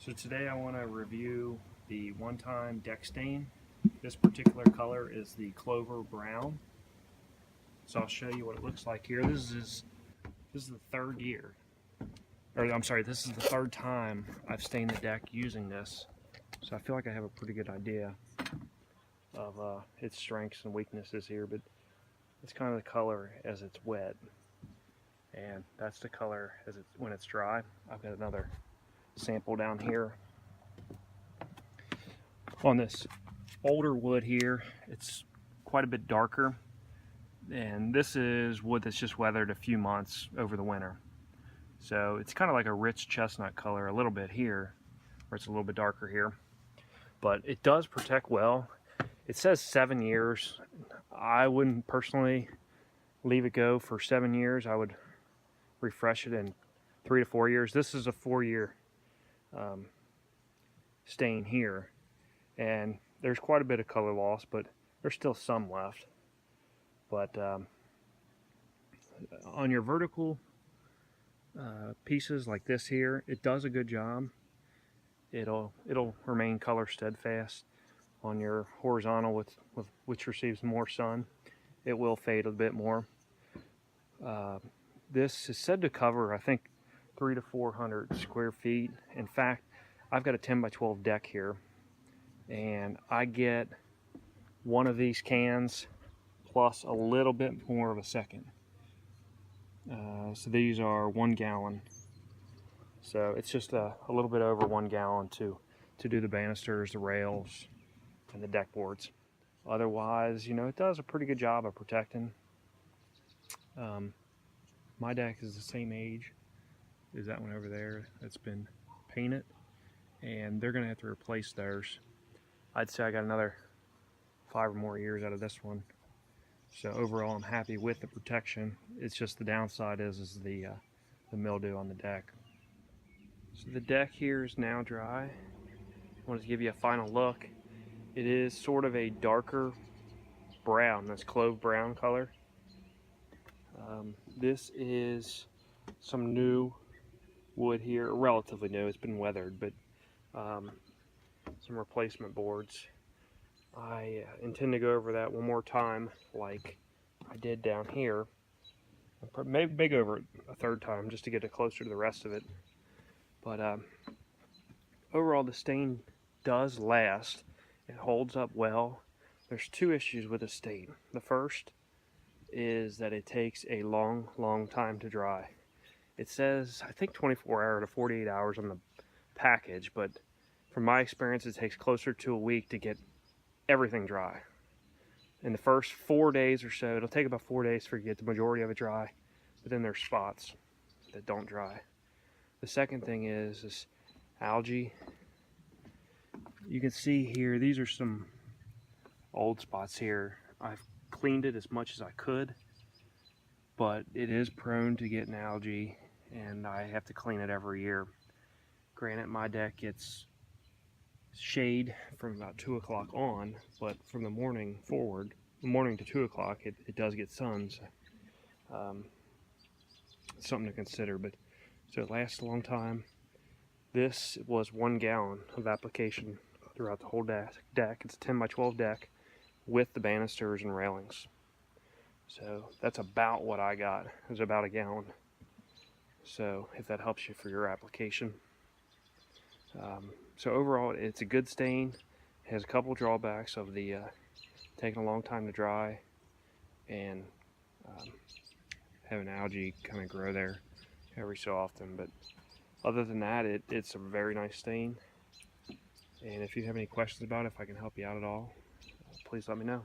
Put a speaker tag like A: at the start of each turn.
A: So today I want to review the one-time deck stain. This particular color is the Clove Brown. So I'll show you what it looks like here. This is the third year, or I'm sorry, this is the third time I've stained the deck using this. So I feel like I have a pretty good idea of its strengths and weaknesses here, but it's kind of the color as it's wet, and that's the color as when it's dry. I've got another sample down here. On this older wood here, it's quite a bit darker, and this is wood that's just weathered a few months over the winter. So it's kind of like a rich chestnut color a little bit here, where it's a little bit darker here, but it does protect well. It says 7 years. I wouldn't personally leave it go for 7 years. I would refresh it in 3 to 4 years. This is a 4-year stain here, and there's quite a bit of color loss, but there's still some left. But on your vertical pieces like this here, it does a good job. It'll remain color steadfast. On your horizontal, which receives more sun, it will fade a bit more. This is said to cover, I think, 300 to 400 square feet. In fact, I've got a 10 by 12 deck here, and I get one of these cans plus a little bit more of a second. So these are 1 gallon. So it's just a little bit over 1 gallon to do the banisters, the rails, and the deck boards. Otherwise, you know, it does a pretty good job of protecting. My deck is the same age as that one over there that's been painted, and they're gonna have to replace theirs. I'd say I got another 5 or more years out of this one. So overall, I'm happy with the protection. It's just the downside is the mildew on the deck. So the deck here is now dry. I wanted to give you a final look. It is sort of a darker brown, this Clove Brown color. This is some new wood here, relatively new. It's been weathered, but some replacement boards. I intend to go over that one more time like I did down here. Maybe go over it a third time just to get it closer to the rest of it. But overall, the stain does last. It holds up well. There's 2 issues with the stain. The first is that it takes a long time to dry. It says, I think, 24 hours to 48 hours on the package, but from my experience, it takes closer to a week to get everything dry. In the first 4 days or so, it'll take about 4 days for you to get the majority of it dry, but then there's spots that don't dry. The second thing is algae. You can see here, these are some old spots here. I've cleaned it as much as I could, but it is prone to getting algae, and I have to clean it every year. Granted, my deck gets shade from about 2 o'clock on, but from the morning forward, the morning to 2 o'clock, it does get sun. So, it's something to consider, but so it lasts a long time. This was 1 gallon of application throughout the whole deck. It's a 10 by 12 deck with the banisters and railings. So that's about what I got. It was about 1 gallon. So if that helps you for your application. So overall, it's a good stain. It has a couple drawbacks of the taking a long time to dry and having algae kind of grow there every so often. But other than that, it's a very nice stain. And if you have any questions about it, if I can help you out at all, please let me know.